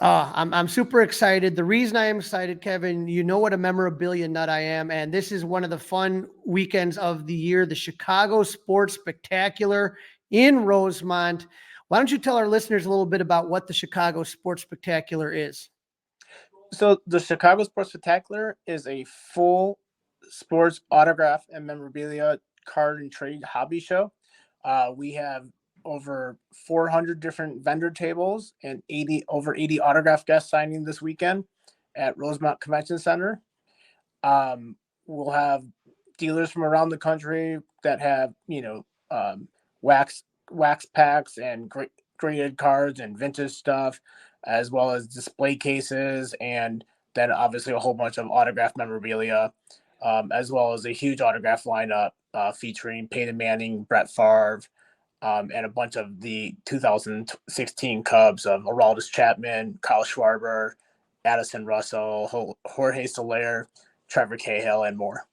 I'm super excited. The reason I am excited, Kevin, you know what a memorabilia nut I am, and this is one of the fun weekends of the year, the Chicago Sports Spectacular in Rosemont. Why don't you tell our listeners a little bit about what the Chicago Sports Spectacular is? So the Chicago Sports Spectacular is a full sports autograph and memorabilia card and trade hobby show. We have over 400 different vendor tables and over 80 autograph guest signing this weekend at Rosemont Convention Center. We'll have dealers from around the country that have, wax packs and graded cards and vintage stuff, as well as display cases, and then obviously a whole bunch of autograph memorabilia, as well as a huge autograph lineup featuring Peyton Manning, Brett Favre, and a bunch of the 2016 Cubs of Aroldis Chapman, Kyle Schwarber, Addison Russell, Jorge Soler, Trevor Cahill, and more.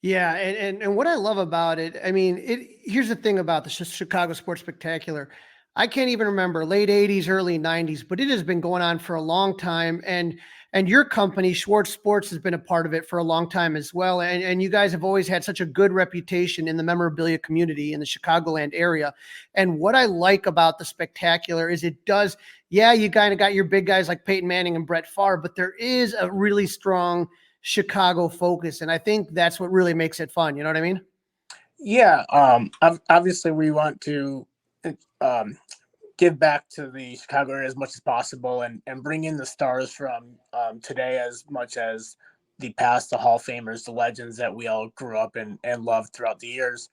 Yeah, and what I love about it, I mean, here's the thing about the Chicago Sports Spectacular. I can't even remember late 80s, early 90s, but it has been going on for a long time. And your company, Schwartz Sports, has been a part of it for a long time as well. And you guys have always had such a good reputation in the memorabilia community in the Chicagoland area. And what I like about the Spectacular is it does, you kind of got your big guys like Peyton Manning and Brett Favre, but there is a really strong Chicago focus. And I think that's what really makes it fun. You know what I mean? Yeah. Obviously we want to give back to the Chicago area as much as possible, and bring in the stars from today as much as the past, the Hall of Famers, the legends that we all grew up and loved throughout the years.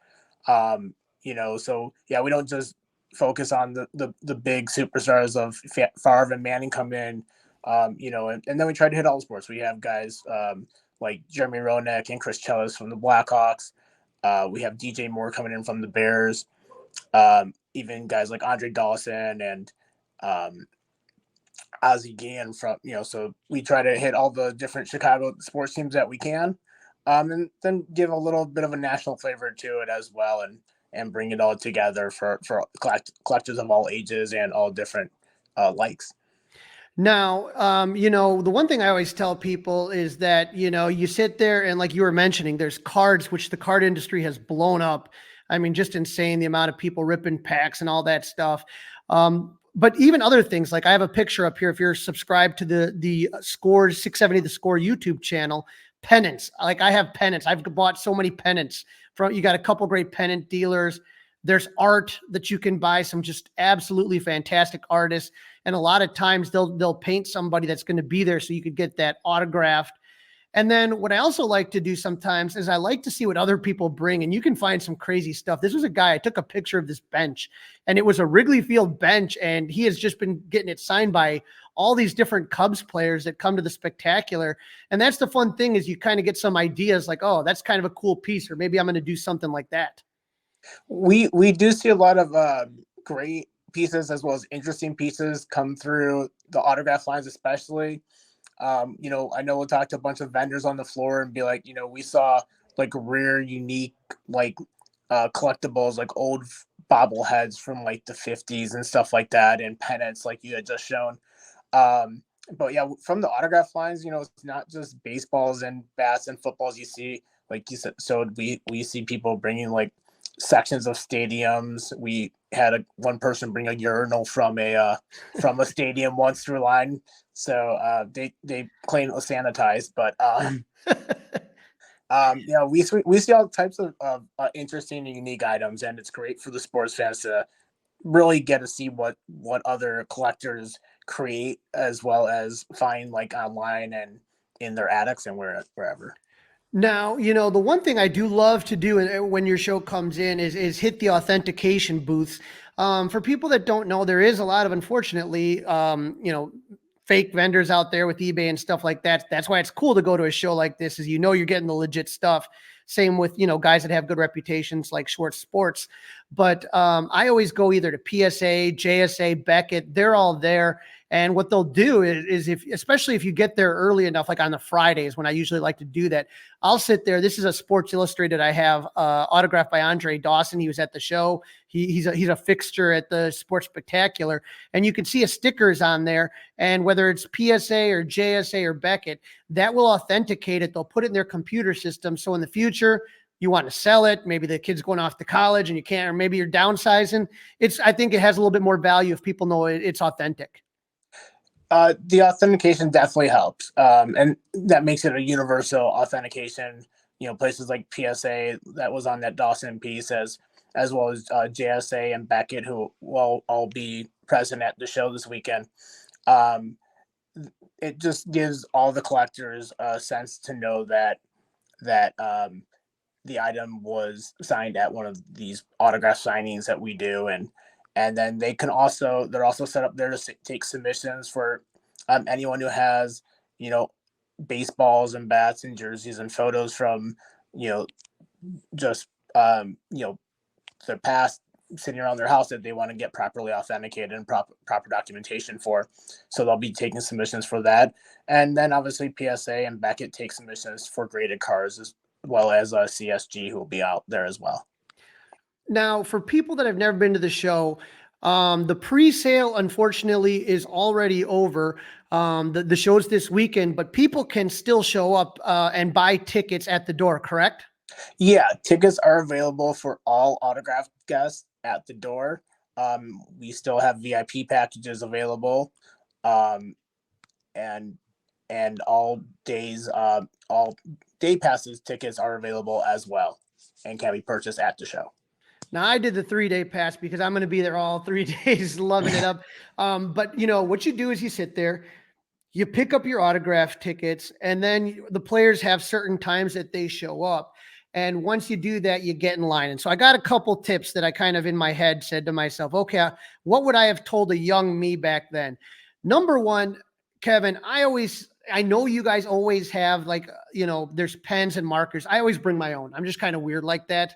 So yeah, we don't just focus on the big superstars of Favre and Manning come in, and then we try to hit all the sports. We have guys like Jeremy Roenick and Chris Chellis from the Blackhawks. We have DJ Moore coming in from the Bears. Even guys like Andre Dawson and Ozzie Guillen from, so we try to hit all the different Chicago sports teams that we can, and then give a little bit of a national flavor to it as well, and bring it all together for collectors of all ages and all different likes. Now, the one thing I always tell people is that, you sit there and, like you were mentioning, there's cards, which the card industry has blown up. I mean, just insane, the amount of people ripping packs and all that stuff. But even other things, like I have a picture up here. If you're subscribed to the Score 670, the Score YouTube channel, pennants. Like I have pennants. I've bought so many pennants you got a couple great pennant dealers. There's art that you can buy, some just absolutely fantastic artists. And a lot of times they'll paint somebody that's going to be there so you could get that autographed. And then what I also like to do sometimes is I like to see what other people bring, and you can find some crazy stuff. This was a guy, I took a picture of this bench, and it was a Wrigley Field bench, and he has just been getting it signed by all these different Cubs players that come to the spectacular. And that's the fun thing, is you kind of get some ideas like, oh, that's kind of a cool piece, or maybe I'm going to do something like that. We do see a lot of great pieces as well as interesting pieces come through the autograph lines, especially. I know we'll talk to a bunch of vendors on the floor and be like, we saw like rare, unique, like collectibles, like old bobbleheads from like the 50s and stuff like that, and pennants like you had just shown. But yeah, from the autograph lines, it's not just baseballs and bats and footballs you see, like you said. So we see people bringing like sections of stadiums. We had one person bring a urinal from a stadium once through a line. So they claim it was sanitized, but we see all types of interesting and unique items, and it's great for the sports fans to really get to see what other collectors create, as well as find like online and in their attics and wherever. Now, the one thing I do love to do when your show comes in is hit the authentication booths. For people that don't know, there is a lot of, unfortunately, fake vendors out there with eBay and stuff like that. That's why it's cool to go to a show like this, is you're getting the legit stuff. Same with, guys that have good reputations like Schwartz Sports. But I always go either to PSA, JSA, Beckett. They're all there. And what they'll do is especially if you get there early enough, like on the Fridays when I usually like to do that, I'll sit there. This is a Sports Illustrated I have autographed by Andre Dawson. He was at the show. He's a fixture at the Sports Spectacular, and you can see his stickers on there. And whether it's PSA or JSA or Beckett, that will authenticate it. They'll put it in their computer system. So in the future, you want to sell it, maybe the kid's going off to college and you can't, or maybe you're downsizing. I think it has a little bit more value if people know it's authentic. The authentication definitely helps, and that makes it a universal authentication. Places like PSA that was on that Dawson piece, as well as JSA and Beckett, who will all be present at the show this weekend. It just gives all the collectors a sense to know that the item was signed at one of these autograph signings that we do, and then they're also set up there to take submissions for anyone who has, baseballs and bats and jerseys and photos from, just, the past sitting around their house that they want to get properly authenticated and proper documentation for. So they'll be taking submissions for that. And then obviously PSA and Beckett take submissions for graded cards, as well as CSG, who will be out there as well. Now, for people that have never been to the show, the pre-sale, unfortunately, is already over. The show's this weekend, but people can still show up and buy tickets at the door, correct? Yeah, tickets are available for all autographed guests at the door. We still have VIP packages available, and all day passes tickets are available as well and can be purchased at the show. Now I did the 3-day pass because I'm going to be there all 3 days, loving it up. But what you do is you sit there, you pick up your autograph tickets, and then the players have certain times that they show up. And once you do that, you get in line. And so I got a couple tips that I kind of in my head said to myself, okay, what would I have told a young me back then? Number one, Kevin, I know you guys always have there's pens and markers. I always bring my own. I'm just kind of weird like that,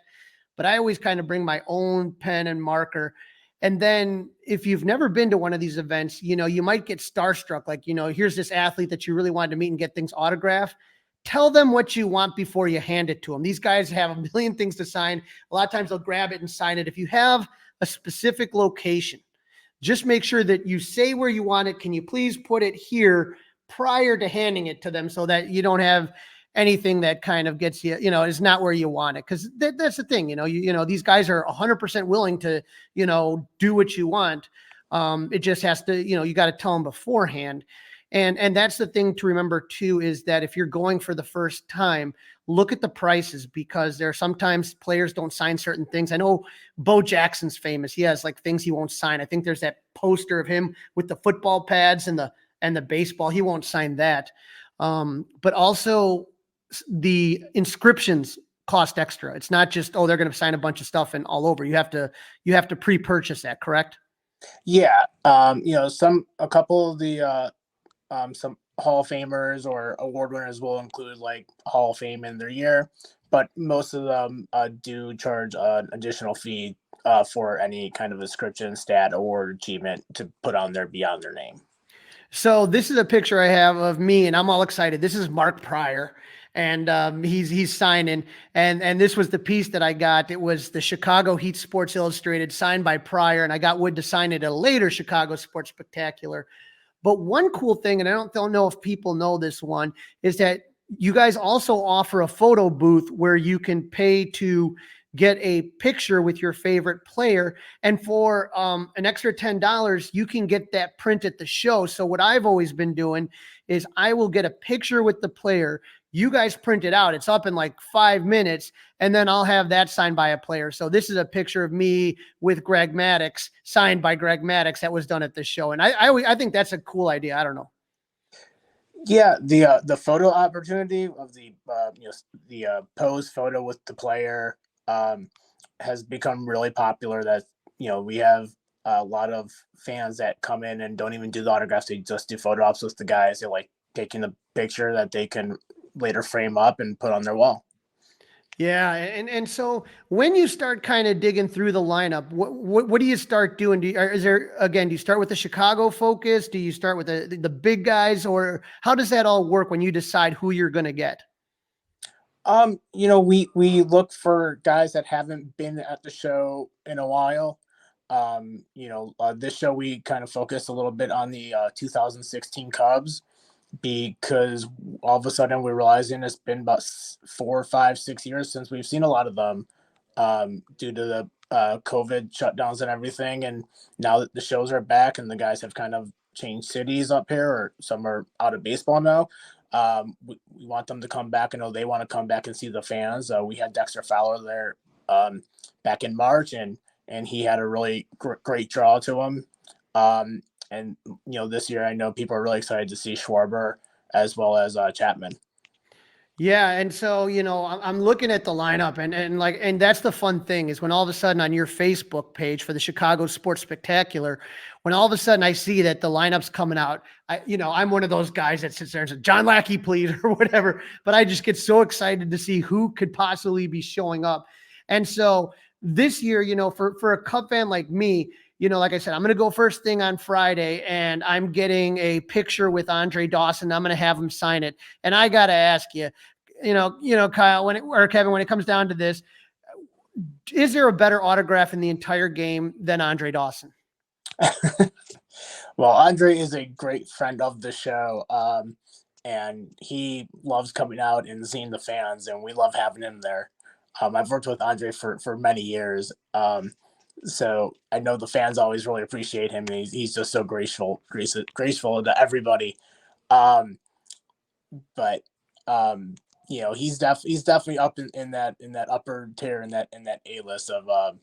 but I always kind of bring my own pen and marker. And then if you've never been to one of these events, you might get starstruck. Like, here's this athlete that you really wanted to meet and get things autographed. Tell them what you want before you hand it to them. These guys have a million things to sign. A lot of times they'll grab it and sign it. If you have a specific location, just make sure that you say where you want it. Can you please put it here prior to handing it to them so that you don't have anything that kind of gets you, is not where you want it. Cause that's the thing, these guys are 100% willing to, do what you want. It just has to, you got to tell them beforehand. And that's the thing to remember too, is that if you're going for the first time, look at the prices, because there are sometimes players don't sign certain things. I know Bo Jackson's famous. He has like things he won't sign. I think there's that poster of him with the football pads and the baseball. He won't sign that. But also the inscriptions cost extra. It's not just, they're going to sign a bunch of stuff and all over. You have to pre-purchase that, correct? Yeah. A couple of the, some Hall of Famers or award winners will include like Hall of Fame in their year, but most of them do charge an additional fee for any kind of inscription, stat, award, achievement to put on there beyond their name. So this is a picture I have of me, and I'm all excited. This is Mark Pryor, and he's signing. And this was the piece that I got. It was the Chicago Heat Sports Illustrated, signed by Pryor, and I got Wood to sign it at a later Chicago Sports Spectacular. But one cool thing, and I don't know if people know this one, is that you guys also offer a photo booth where you can pay to get a picture with your favorite player. And for an extra $10, you can get that print at the show. So what I've always been doing is I will get a picture with the player. You guys print it out. It's up in like 5 minutes, and then I'll have that signed by a player. So this is a picture of me with Greg Maddux, signed by Greg Maddux, that was done at the show. And I think that's a cool idea. I don't know. Yeah, the photo opportunity of the pose photo with the player has become really popular. That we have a lot of fans that come in and don't even do the autographs; they just do photo ops with the guys. They like taking a picture that they can later frame up and put on their wall. Yeah, and so when you start kind of digging through the lineup, what do you start doing? Do you start with the Chicago focus? Do you start with the big guys, or how does that all work when you decide who you're going to get? We look for guys that haven't been at the show in a while. This show we kind of focused a little bit on the 2016 Cubs, because all of a sudden we're realizing it's been about 4, 5, 6 years since we've seen a lot of them due to the COVID shutdowns and everything. And now that the shows are back and the guys have kind of changed cities up here, or some are out of baseball now, we want them to come back. I know they want to come back and see the fans. We had Dexter Fowler there back in March, and he had a really great draw to him. And this year I know people are really excited to see Schwarber as well as Chapman. Yeah, and so I'm looking at the lineup, and that's the fun thing, is when all of a sudden on your Facebook page for the Chicago Sports Spectacular, when all of a sudden I see that the lineup's coming out, I'm one of those guys that sits there and says, "John Lackey, please," or whatever. But I just get so excited to see who could possibly be showing up. And so this year, for a Cub fan like me, like I said, I'm going to go first thing on Friday, and I'm getting a picture with Andre Dawson. I'm going to have him sign it. And I got to ask you, Kyle, or Kevin, when it comes down to this, is there a better autograph in the entire game than Andre Dawson? Well, Andre is a great friend of the show, and he loves coming out and seeing the fans, and we love having him there. I've worked with Andre for many years. So I know the fans always really appreciate him, and he's just so graceful to everybody. But he's definitely up in that upper tier, in that A list of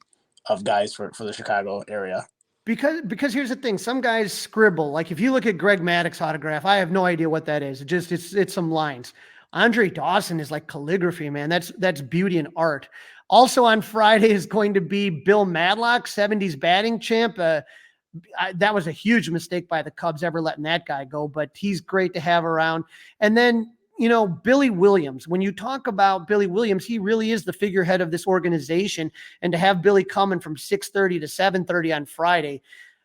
of guys for the Chicago area. Because here's the thing, some guys scribble. Like if you look at Greg Maddox's autograph, I have no idea what that is. It's some lines. Andre Dawson is like calligraphy, man. That's beauty and art. Also on Friday is going to be Bill Madlock, 70s batting champ. That was a huge mistake by the Cubs ever letting that guy go, but he's great to have around. And then, Billy Williams, when you talk about Billy Williams, he really is the figurehead of this organization. And to have Billy coming from 6:30 to 7:30 on Friday,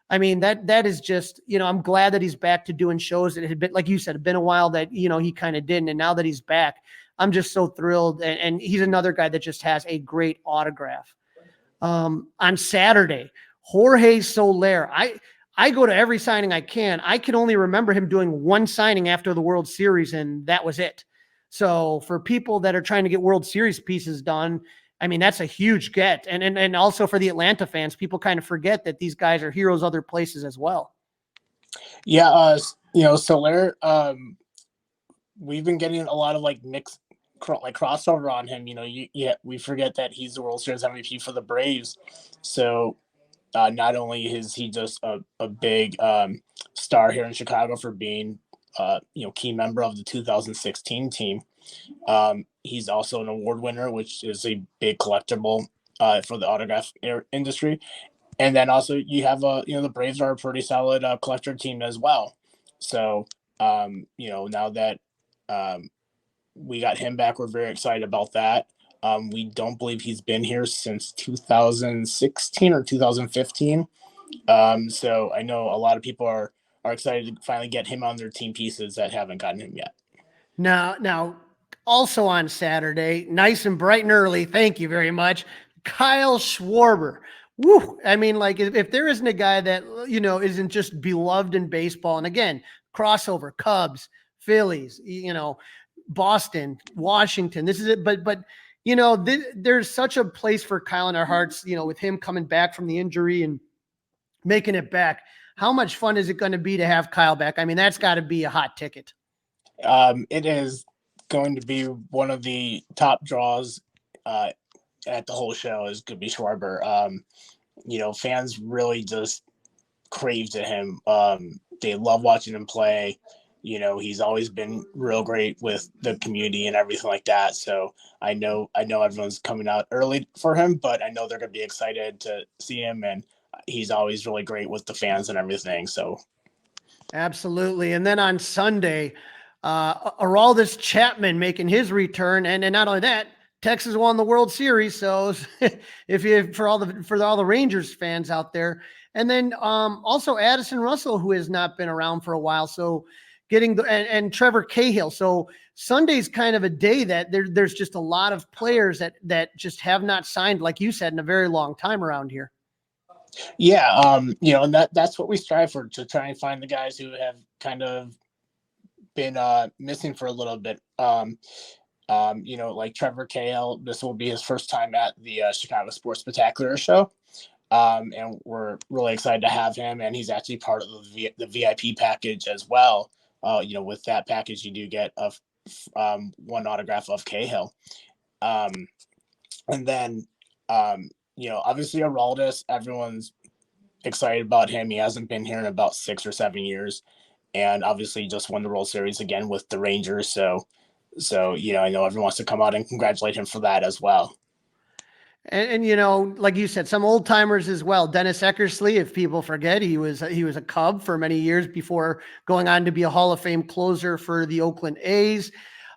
I mean, that is just, I'm glad that he's back to doing shows. It had been, like you said, been a while that, he kind of didn't. And now that he's back, I'm just so thrilled. And he's another guy that just has a great autograph. On Saturday, Jorge Soler. I go to every signing I can. I can only remember him doing one signing after the World Series, and that was it. So for people that are trying to get World Series pieces done, I mean, that's a huge get. And also for the Atlanta fans, people kind of forget that these guys are heroes other places as well. Yeah, Soler, we've been getting a lot of mixed crossover on him. We forget that he's the World Series MVP for the Braves. So not only is he just a big star here in Chicago for being key member of the 2016 team, he's also an award winner, which is a big collectible for the autograph industry. And then also you have the Braves are a pretty solid collector team as well. So now that we got him back, we're very excited about that. We don't believe he's been here since 2016 or 2015. So I know a lot of people are excited to finally get him on their team pieces that haven't gotten him yet. Now, also on Saturday, nice and bright and early, thank you very much, Kyle Schwarber. Woo! I mean, if there isn't a guy that, isn't just beloved in baseball, and again, crossover, Cubs, Phillies, Boston, Washington, this is it. But there's such a place for Kyle in our hearts, with him coming back from the injury and making it back. How much fun is it going to be to have Kyle back? I mean, that's got to be a hot ticket. It is going to be one of the top draws at the whole show is going to be Schwarber. Fans really just crave to him. They love watching him play. He's always been real great with the community and everything like that. So I know everyone's coming out early for him, but I know they're going to be excited to see him, and he's always really great with the fans and everything. So absolutely. And then on Sunday, Aroldis Chapman making his return, and not only that, Texas won the World Series. So for all the Rangers fans out there, and then also Addison Russell, who has not been around for a while. So getting and Trevor Cahill. So Sunday's kind of a day that there's just a lot of players that just have not signed, like you said, in a very long time around here. Yeah. And that's what we strive for, to try and find the guys who have kind of been missing for a little bit. Like Trevor Cahill, this will be his first time at the Chicago Sports Spectacular show. And we're really excited to have him. And he's actually part of the VIP package as well. With that package, you do get one autograph of Cahill. And then, obviously Aroldis, everyone's excited about him. He hasn't been here in about 6 or 7 years. And obviously just won the World Series again with the Rangers. So, I know everyone wants to come out and congratulate him for that as well. And like you said, some old timers as well. Dennis Eckersley, if people forget, he was a Cub for many years before going on to be a Hall of Fame closer for the Oakland A's.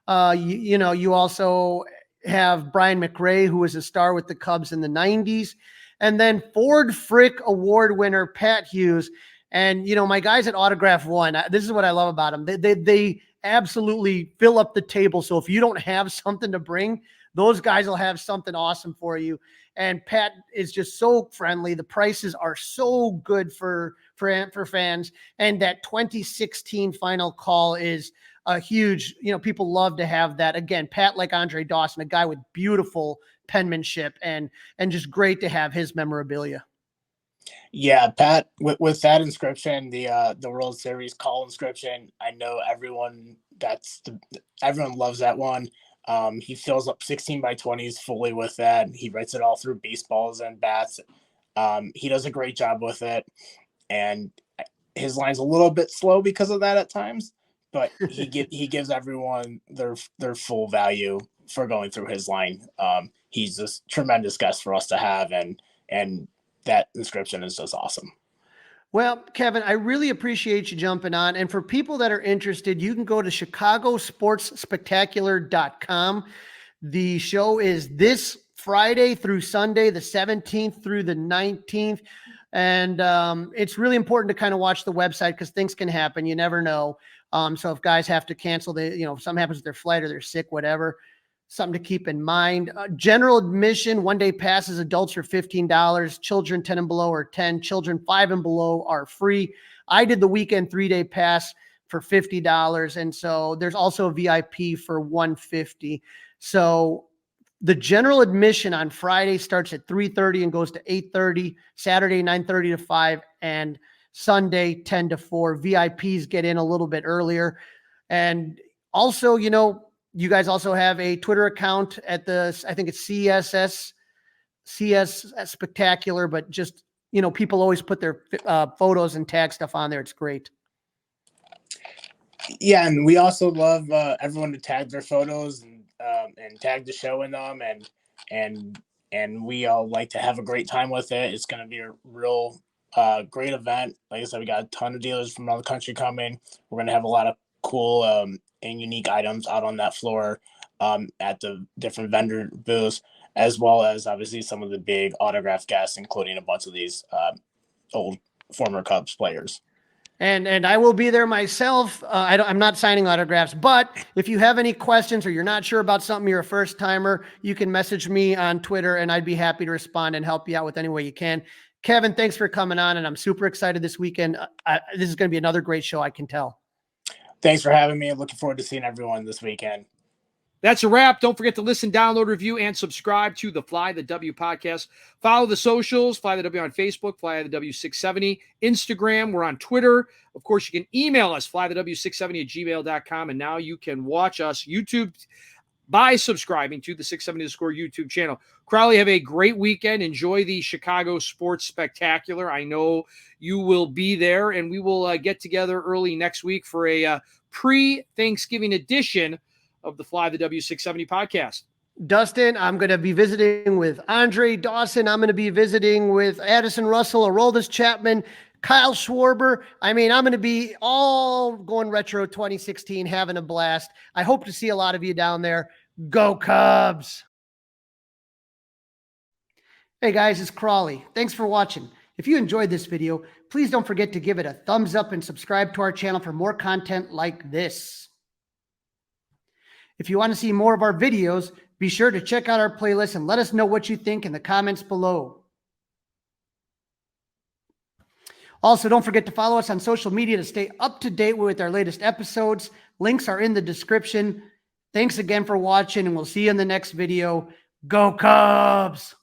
You also have Brian McRae, who was a star with the Cubs in the 90s. And then Ford Frick Award winner Pat Hughes. And, my guys at Autograph One, this is what I love about them. They absolutely fill up the table. So if you don't have something to bring, those guys will have something awesome for you. And Pat is just so friendly. The prices are so good for fans. And that 2016 final call is a huge, people love to have that. Again, Pat, like Andre Dawson, a guy with beautiful penmanship and just great to have his memorabilia. Yeah, Pat, with that inscription, the World Series call inscription, I know everyone loves that one. He fills up 16 by 20s fully with that. He writes it all through baseballs and bats. He does a great job with it, and his line's a little bit slow because of that at times, but he gives everyone their full value for going through his line. He's just tremendous guest for us to have, and that inscription is just awesome. Well, Kevin, I really appreciate you jumping on. And for people that are interested, you can go to ChicagoSportsSpectacular.com. The show is this Friday through Sunday, the 17th through the 19th. And it's really important to kind of watch the website because things can happen. You never know. So if guys have to cancel, something happens with their flight or they're sick, whatever, something to keep in mind. General admission, one-day passes, adults are $15. Children 10 and below are $10. Children 5 and below are free. I did the weekend 3-day pass for $50. And so there's also a VIP for $150. So the general admission on Friday starts at 3:30 and goes to 8:30, Saturday 9:30 to 5, and Sunday 10 to 4. VIPs get in a little bit earlier. And also, you guys also have a Twitter account at I think it's CS Spectacular, but just, people always put their photos and tag stuff on there. It's great. Yeah, and we also love everyone to tag their photos and tag the show in them, and we all like to have a great time with it. It's going to be a real great event. Like I said, we got a ton of dealers from around the country coming. We're going to have a lot of cool and unique items out on that floor at the different vendor booths, as well as obviously some of the big autograph guests, including a bunch of these old former Cubs players. And I will be there myself. I'm not signing autographs, but if you have any questions or you're not sure about something, you're a first timer, you can message me on Twitter and I'd be happy to respond and help you out with any way you can. Kevin, thanks for coming on, and I'm super excited this weekend. This is going to be another great show, I can tell. Thanks for having me. Looking forward to seeing everyone this weekend. That's a wrap. Don't forget to listen, download, review, and subscribe to the Fly the W podcast. Follow the socials, Fly the W on Facebook, Fly the W670, Instagram. We're on Twitter. Of course, you can email us, flythew670@gmail.com. And now you can watch us YouTube by subscribing to the 670 The Score YouTube channel. Crawly, have a great weekend. Enjoy the Chicago Sports Spectacular. I know you will be there, and we will get together early next week for a pre-Thanksgiving edition of the Fly the W670 podcast. Dustin, I'm going to be visiting with Andre Dawson. I'm going to be visiting with Addison Russell, Aroldis Chapman, Kyle Schwarber. I'm going to be all going retro 2016, having a blast. I hope to see a lot of you down there. Go Cubs! Hey guys, it's Crawly. Thanks for watching. If you enjoyed this video, please don't forget to give it a thumbs up and subscribe to our channel for more content like this. If you want to see more of our videos, be sure to check out our playlist and let us know what you think in the comments below. Also, don't forget to follow us on social media to stay up to date with our latest episodes. Links are in the description. Thanks again for watching, and we'll see you in the next video. Go Cubs!